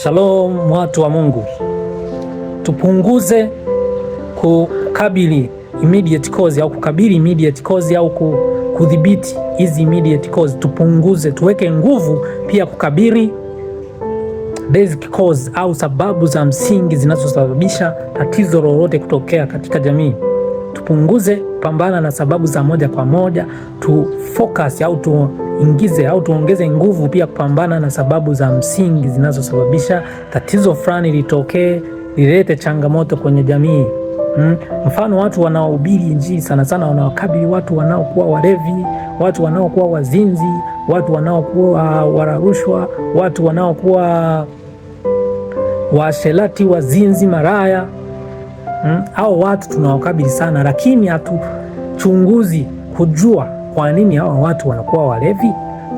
Shalom watu wa Mungu, tupunguze kukabili immediate cause au kukabili immediate cause au kudhibiti hizi immediate cause. Tupunguze, tuweke nguvu pia kukabili basic cause au sababu za msingi zinazosababisha tatizo lolote kutokea katika jamii. Tupunguze pambana na sababu za moja kwa moja, tu focus au tuingize au tuongeze nguvu pia kupambana na sababu za msingi zinazosababisha tatizo fulani litokee, lilete changamoto kwenye jamii. Mfano, watu wanaohubiri Injili sana sana wanawakabili watu wanaokuwa walevi, watu wanaokuwa wazinzi, watu wanaokuwa wararushwa, watu wanaokuwa washerati, wazinzi, maraya. Hao watu tunawakabili sana, lakini hatuchunguzi kujua kwa nini hawa watu wanakuwa walevi,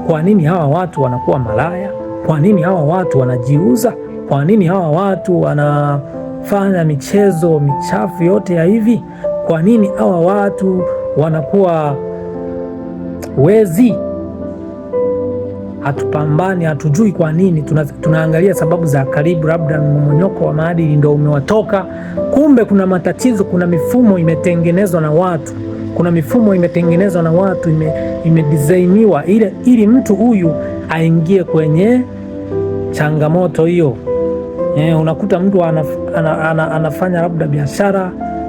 kwa nini hawa watu wanakuwa malaya, kwa nini hawa watu wanajiuza, kwa nini hawa watu wanafanya michezo michafu yote ya hivi, kwa nini hawa watu wanakuwa wezi. Hatupambani, hatujui kwa nini. Tunaangalia sababu za karibu, labda mmomonyoko wa maadili ndio umewatoka. Kumbe kuna matatizo, kuna mifumo imetengenezwa na watu, kuna mifumo imetengenezwa na watu, imedesainiwa ili mtu huyu aingie kwenye changamoto hiyo. Unakuta mtu anafanya labda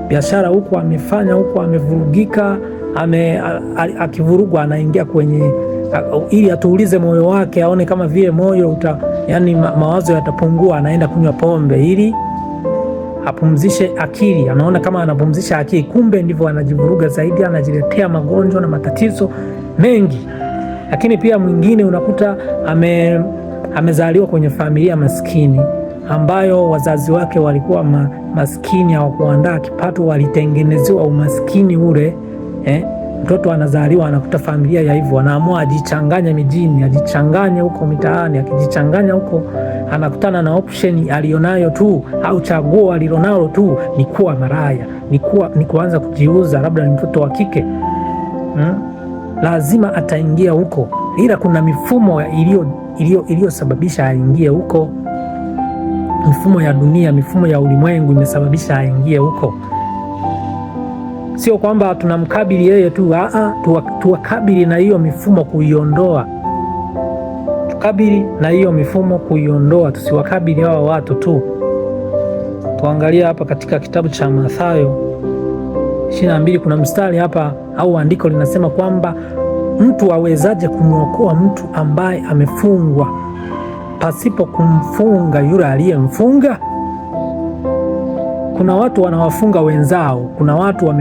biashara huko amefanya huko amevurugika, akivurugwa anaingia kwenye ili atuulize moyo wake, aone kama vile moyo yani mawazo yatapungua, anaenda kunywa pombe ili apumzishe akili. Anaona kama anapumzisha akili, kumbe ndivyo anajivuruga zaidi, anajiletea magonjwa na matatizo mengi. Lakini pia mwingine unakuta amezaliwa kwenye familia maskini ambayo wazazi wake walikuwa maskini, hawakuandaa kipato, walitengenezewa umaskini ule. Mtoto anazaliwa anakuta familia ya hivyo, anaamua ajichanganye mijini, ajichanganye huko mitaani. Akijichanganya huko anakutana na option alionayo tu au chaguo alilonalo tu ni kuwa maraya, ni kuanza kujiuza, labda ni mtoto wa kike. Lazima ataingia huko, ila kuna mifumo iliyosababisha aingie huko. Mifumo ya dunia, mifumo ya ulimwengu imesababisha aingie huko. Sio kwamba tunamkabili yeye tu, tuwakabili na hiyo mifumo kuiondoa. Tukabili na hiyo mifumo kuiondoa, tusiwakabili hawa watu tu. Tuangalia hapa katika kitabu cha Mathayo 22 kuna mstari hapa au andiko linasema kwamba mtu awezaje kumwokoa mtu ambaye amefungwa pasipo kumfunga yule aliyemfunga? Kuna watu wanawafunga wenzao, kuna watu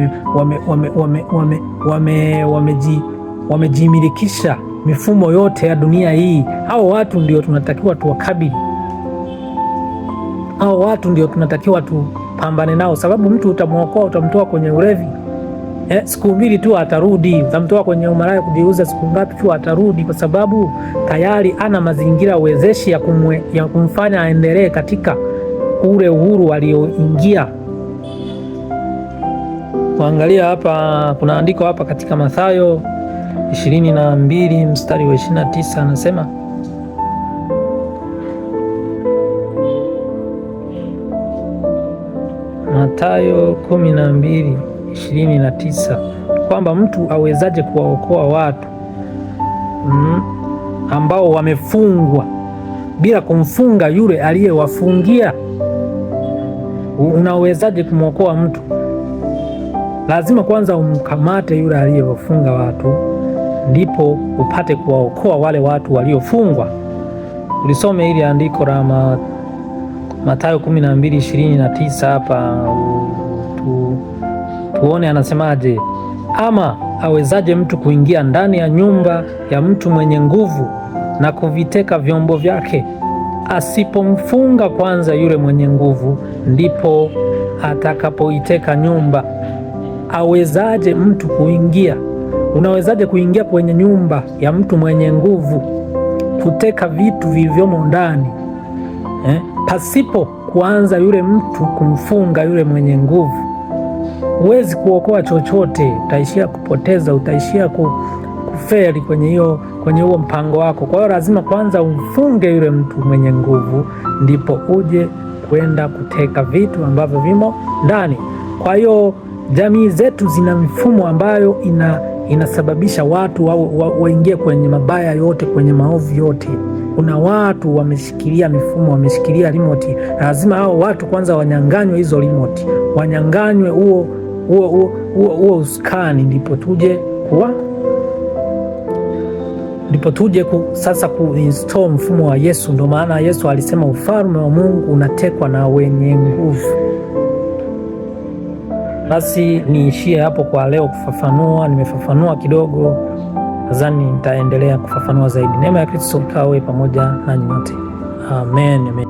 wamejimilikisha mifumo yote ya dunia hii. Hao watu ndio tunatakiwa tuwakabili, hao watu ndio tunatakiwa tupambane nao, sababu mtu utamwokoa, utamtoa kwenye ulevi siku mbili tu atarudi, utamtoa kwenye umaraya kujiuza siku ngapi tu atarudi, kwa sababu tayari ana mazingira wezeshi ya kumfanya aendelee katika ule uhuru alioingia. Kuangalia hapa kuna andiko hapa katika Mathayo 22 mstari wa 29, anasema Mathayo 12:29 kwamba mtu awezaje kuwaokoa watu ambao wamefungwa bila kumfunga yule aliyewafungia. Unawezaje kumwokoa mtu? Lazima kwanza umkamate yule aliyewafunga watu, ndipo upate kuwaokoa wale watu waliofungwa. Ulisome ili andiko la Mathayo 12:29 hapa tuone anasemaje. Ama awezaje mtu kuingia ndani ya nyumba ya mtu mwenye nguvu na kuviteka vyombo vyake, asipomfunga kwanza yule mwenye nguvu, ndipo atakapoiteka nyumba? Awezaje mtu kuingia? Unawezaje kuingia kwenye nyumba ya mtu mwenye nguvu kuteka vitu vilivyomo ndani pasipo kuanza yule mtu kumfunga yule mwenye nguvu? Huwezi kuokoa chochote, utaishia kupoteza, utaishia kufeli kwenye huo mpango wako. Kwa hiyo lazima kwanza umfunge yule mtu mwenye nguvu, ndipo uje kwenda kuteka vitu ambavyo vimo ndani. Kwa hiyo jamii zetu zina mifumo ambayo inasababisha watu waingie kwenye mabaya yote, kwenye maovu yote. Kuna watu wameshikilia mifumo, wameshikilia remote. Lazima hao watu kwanza wanyanganywe hizo remote, wanyanganywe huo uskani, ndipo tuje sasa kuinstall mfumo wa Yesu. Ndio maana Yesu alisema ufalme wa Mungu unatekwa na wenye nguvu. Basi niishie hapo kwa leo kufafanua. Nimefafanua kidogo, nadhani nitaendelea kufafanua zaidi. Neema ya Kristo ikawe pamoja na nyote. Amen.